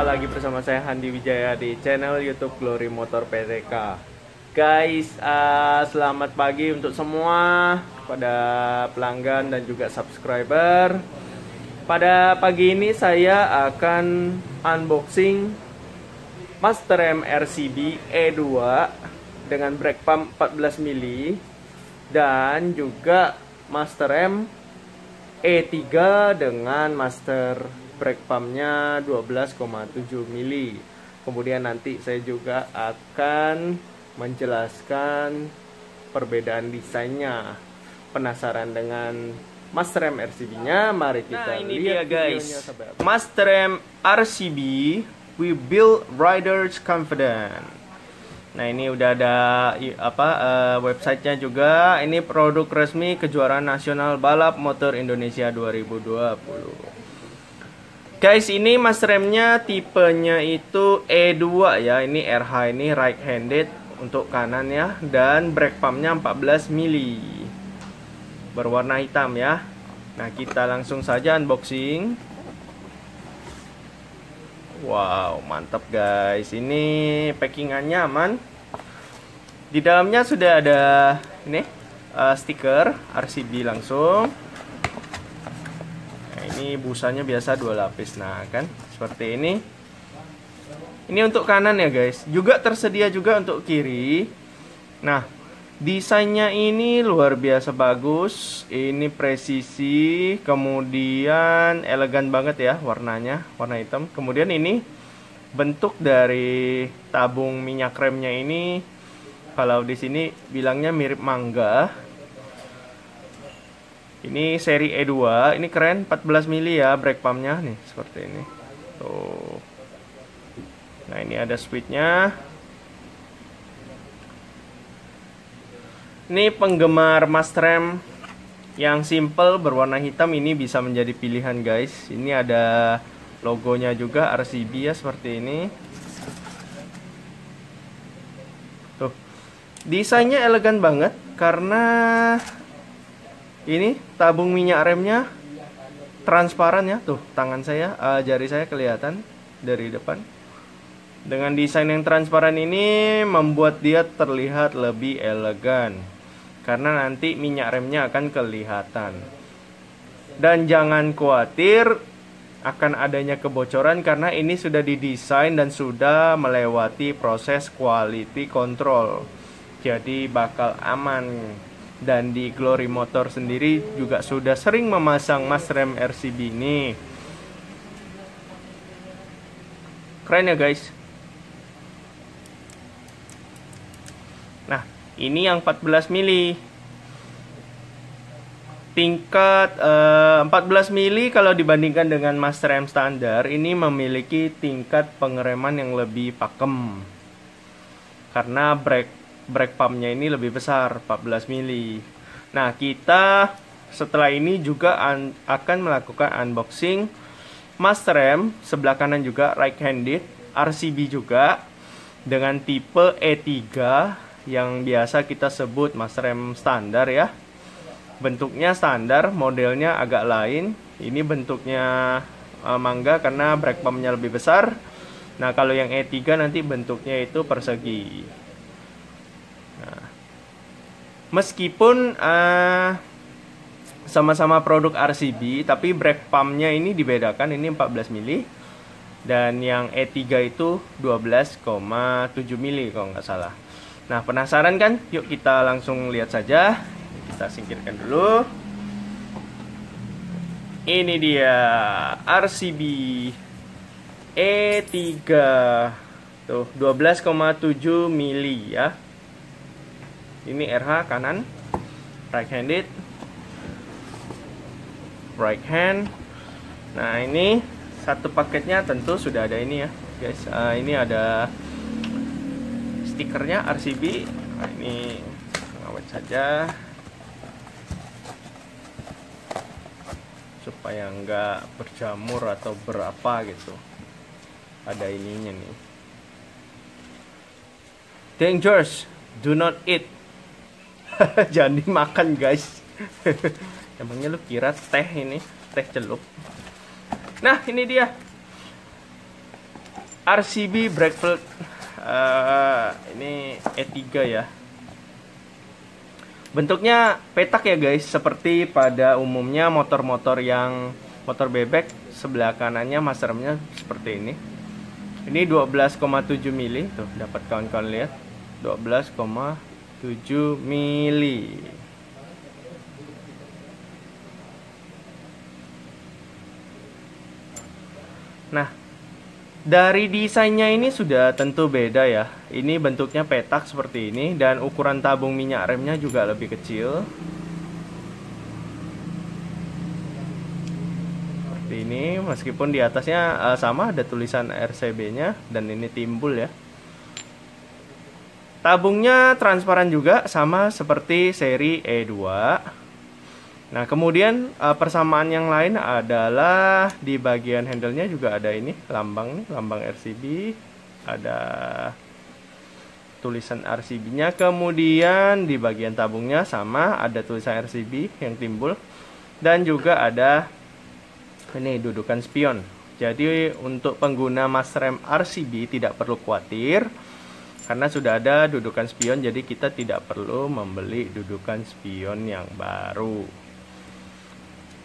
Jumpa lagi bersama saya Handi Wijaya di channel YouTube Glory Motor PTK. Guys, selamat pagi untuk semua pada pelanggan dan juga subscriber. Pada pagi ini saya akan unboxing Master M RCB E2 dengan brake pump 14 mili dan juga Master M E3 dengan master brake pumpnya 12,7 mili. Kemudian nanti saya juga akan menjelaskan perbedaan desainnya. Penasaran dengan Master M RCB-nya? Mari kita lihat guys. Master M RCB, we build riders confident. Nah, ini udah ada websitenya juga. Ini produk resmi kejuaraan nasional balap motor Indonesia 2020. Guys, ini Master M-nya tipenya itu E2 ya. Ini RH, ini right handed untuk kanan ya, dan brake pump-nya 14 mili. Berwarna hitam ya. Nah, kita langsung saja unboxing. Wow, mantap guys. Ini packingannya aman. Di dalamnya sudah ada ini stiker RCB langsung. Nah, ini busanya biasa 2 lapis. Nah, kan seperti ini. Ini untuk kanan ya guys. Juga tersedia juga untuk kiri. Nah, desainnya ini luar biasa bagus. Ini presisi, kemudian elegan banget ya warnanya, warna hitam. Kemudian ini bentuk dari tabung minyak remnya ini, kalau di sini bilangnya mirip mangga. Ini seri E2, ini keren, 14 mili ya brake pumpnya nih, seperti ini. Tuh. Nah, ini ada switchnya. Ini penggemar Master M yang simple berwarna hitam ini bisa menjadi pilihan guys. Ini ada logonya juga RCB ya, seperti ini. Tuh. Desainnya elegan banget karena ini tabung minyak remnya transparan ya. Tuh, tangan saya, jari saya kelihatan dari depan. Dengan desain yang transparan ini membuat dia terlihat lebih elegan, karena nanti minyak remnya akan kelihatan. Dan jangan khawatir akan adanya kebocoran, karena ini sudah didesain dan sudah melewati proses quality control. Jadi bakal aman. Dan di Glory Motor sendiri juga sudah sering memasang Master M RCB ini. Keren ya guys. Nah, ini yang 14 mili. Tingkat 14 mili kalau dibandingkan dengan Master M standar, ini memiliki tingkat pengereman yang lebih pakem. Karena brake pumpnya ini lebih besar, 14 mili. Nah, kita setelah ini juga akan melakukan unboxing Master M sebelah kanan juga right handed, RCB juga dengan tipe E3 yang biasa kita sebut Master M standar ya. Bentuknya standar, modelnya agak lain. Ini bentuknya mangga karena brake pumpnya lebih besar. Nah, kalau yang E3 nanti bentuknya itu persegi. Nah, meskipun sama-sama produk RCB, tapi brake pumpnya ini dibedakan. Ini 14 mili dan yang E3 itu 12,7 mili kalau nggak salah. Nah, penasaran kan? Yuk kita langsung lihat saja. Kita singkirkan dulu. Ini dia RCB E3. Tuh, 12,7 mili ya. Ini RH kanan, right handed, right hand. Nah, ini satu paketnya tentu sudah ada ini ya guys. Ini ada stikernya RCB. Nah, ini ngawet saja supaya nggak berjamur atau berapa gitu. Ada ininya nih. Dangerous, do not eat. Jangan dimakan guys. Emangnya lu kira teh ini teh celup? Nah, ini dia RCB brake fluid. Ini E3 ya. Bentuknya petak ya guys, seperti pada umumnya motor-motor yang motor bebek. Sebelah kanannya masremnya seperti ini. Ini 12,7 mili, tuh dapat kawan-kawan lihat. 12,7 mili. Nah, dari desainnya ini sudah tentu beda ya. Ini bentuknya petak seperti ini, dan ukuran tabung minyak remnya juga lebih kecil. Seperti ini, meskipun di atasnya sama ada tulisan RCB-nya, dan ini timbul ya. Tabungnya transparan juga, sama seperti seri E2. Nah, kemudian persamaan yang lain adalah di bagian handle-nya juga ada ini lambang RCB, ada tulisan RCB-nya. Kemudian di bagian tabungnya sama ada tulisan RCB yang timbul, dan juga ada ini dudukan spion. Jadi untuk pengguna masrem RCB tidak perlu khawatir karena sudah ada dudukan spion, jadi kita tidak perlu membeli dudukan spion yang baru.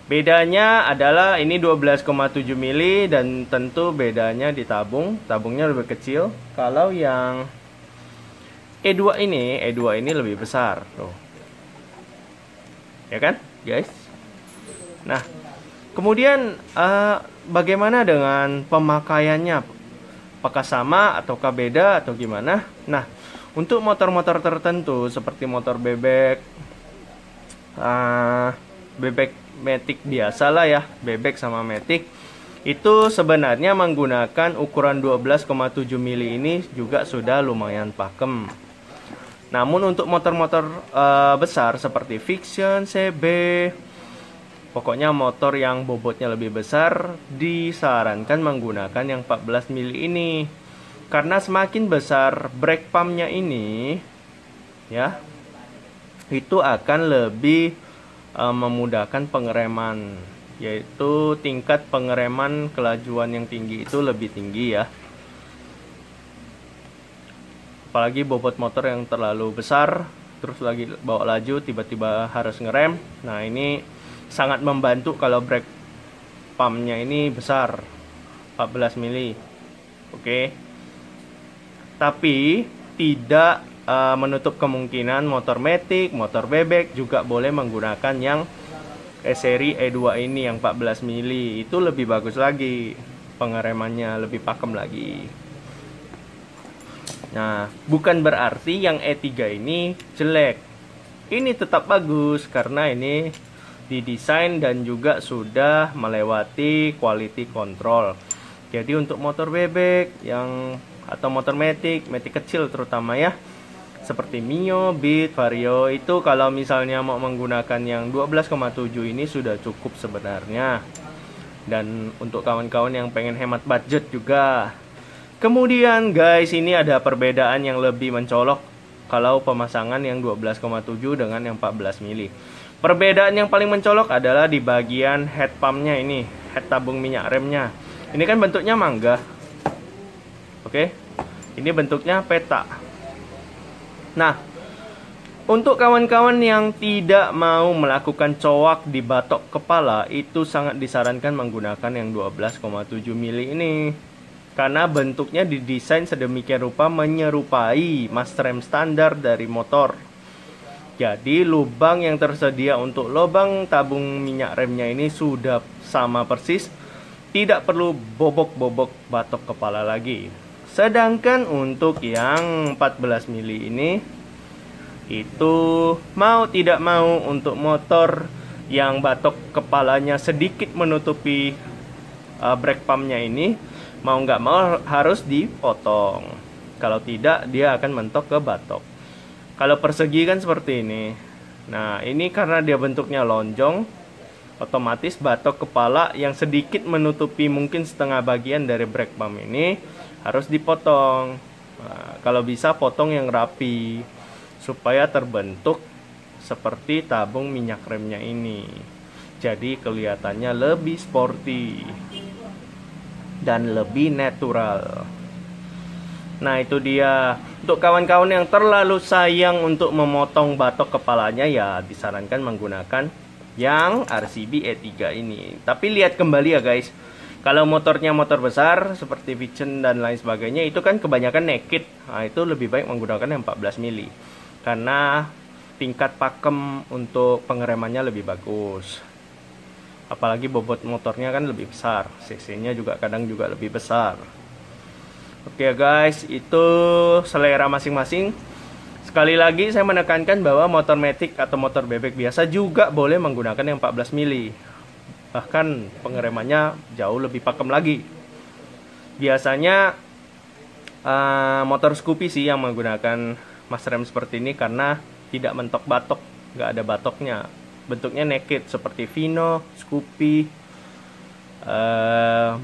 Bedanya adalah ini 12,7 mili, dan tentu bedanya di tabungnya lebih kecil. Kalau yang E2 ini lebih besar tuh. Ya kan, guys? Nah, kemudian bagaimana dengan pemakaiannya? Apakah sama ataukah beda atau gimana? Nah, untuk motor-motor tertentu seperti motor bebek, bebek Matic biasa lah ya, bebek sama Matic itu sebenarnya menggunakan ukuran 12,7 mili ini juga sudah lumayan pakem. Namun untuk motor-motor besar seperti Fiction, CB, pokoknya motor yang bobotnya lebih besar, disarankan menggunakan yang 14 mili ini. Karena semakin besar brake pumpnya ini ya, itu akan lebih memudahkan pengereman, yaitu tingkat pengereman kelajuan yang tinggi itu lebih tinggi ya. Apalagi bobot motor yang terlalu besar, terus lagi bawa laju tiba-tiba harus ngerem. Nah, ini sangat membantu kalau brake pumpnya ini besar, 14 mili. Oke. Tapi tidak menutup kemungkinan motor Matic, motor bebek juga boleh menggunakan yang seri E2 ini yang 14 mili. Itu lebih bagus lagi, pengeremannya lebih pakem lagi. Nah, bukan berarti yang E3 ini jelek. Ini tetap bagus karena ini didesain dan juga sudah melewati quality control. Jadi untuk motor bebek yang atau motor Matic kecil terutama ya, seperti Mio, Beat, Vario, itu kalau misalnya mau menggunakan yang 12,7 ini sudah cukup sebenarnya. Dan untuk kawan-kawan yang pengen hemat budget juga. Kemudian guys, ini ada perbedaan yang lebih mencolok kalau pemasangan yang 12,7 dengan yang 14 mili. Perbedaan yang paling mencolok adalah di bagian head pumpnya ini, head tabung minyak remnya. Ini kan bentuknya mangga. Oke, ini bentuknya peta. Nah, untuk kawan-kawan yang tidak mau melakukan cowak di batok kepala, itu sangat disarankan menggunakan yang 12,7 mili ini. Karena bentuknya didesain sedemikian rupa menyerupai masrem standar dari motor. Jadi lubang yang tersedia untuk lubang tabung minyak remnya ini sudah sama persis, tidak perlu bobok-bobok batok kepala lagi. Sedangkan untuk yang 14 mili ini, itu mau tidak mau untuk motor yang batok kepalanya sedikit menutupi brake pumpnya ini, mau nggak mau harus dipotong. Kalau tidak, dia akan mentok ke batok. Kalau persegi kan seperti ini. Nah, ini karena dia bentuknya lonjong, otomatis batok kepala yang sedikit menutupi mungkin setengah bagian dari brake pump ini harus dipotong. Nah, kalau bisa potong yang rapi supaya terbentuk seperti tabung minyak remnya ini. Jadi kelihatannya lebih sporty. dan lebih natural. Nah, itu dia. Untuk kawan-kawan yang terlalu sayang untuk memotong batok kepalanya, ya disarankan menggunakan yang RCB E3 ini. Tapi lihat kembali ya guys, kalau motornya motor besar seperti Vision dan lain sebagainya, itu kan kebanyakan naked. Nah, itu lebih baik menggunakan yang 14 mili karena tingkat pakem untuk pengeremannya lebih bagus. Apalagi bobot motornya kan lebih besar, cc-nya juga kadang juga lebih besar. Oke guys, itu selera masing-masing. Sekali lagi saya menekankan bahwa motor matic atau motor bebek biasa juga boleh menggunakan yang 14 mili. Bahkan pengeremannya jauh lebih pakem lagi. Biasanya motor Scoopy sih yang menggunakan mas rem seperti ini karena tidak mentok batok, nggak ada batoknya. Bentuknya naked seperti Vino, Scoopy,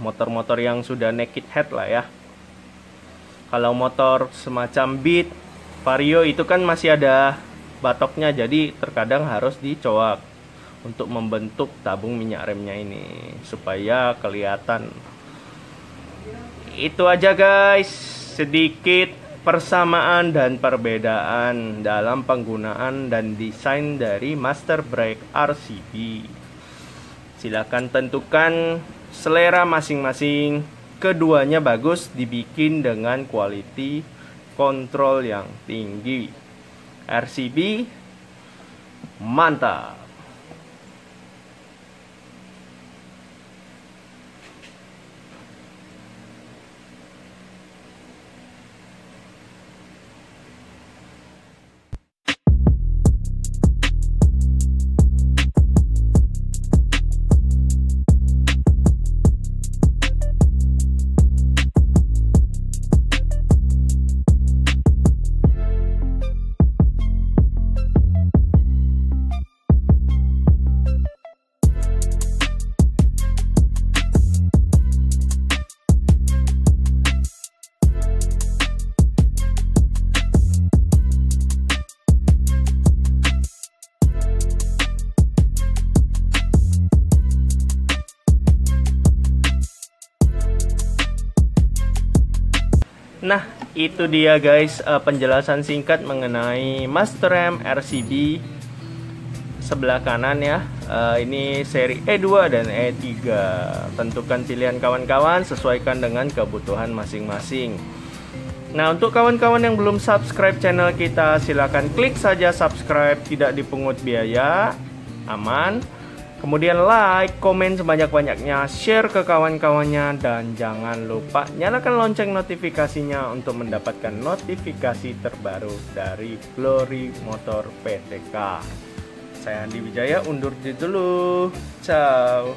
motor-motor yang sudah naked head lah ya. Kalau motor semacam Beat, Vario itu kan masih ada batoknya, jadi terkadang harus dicoak untuk membentuk tabung minyak remnya ini supaya kelihatan. Itu aja guys, sedikit persamaan dan perbedaan dalam penggunaan dan desain dari Master Brake RCB. Silahkan tentukan selera masing-masing. Keduanya bagus, dibikin dengan quality kontrol yang tinggi. RCB mantap. Nah, itu dia guys, penjelasan singkat mengenai Master M RCB sebelah kanan ya. Ini seri E2 dan E3. Tentukan pilihan kawan-kawan, sesuaikan dengan kebutuhan masing-masing. Nah, untuk kawan-kawan yang belum subscribe channel kita, silahkan klik saja subscribe, tidak dipungut biaya, aman. Kemudian like, komen sebanyak-banyaknya, share ke kawan-kawannya, dan jangan lupa nyalakan lonceng notifikasinya untuk mendapatkan notifikasi terbaru dari Glory Motor PTK. Saya Andi Wijaya, undur diri dulu. Ciao.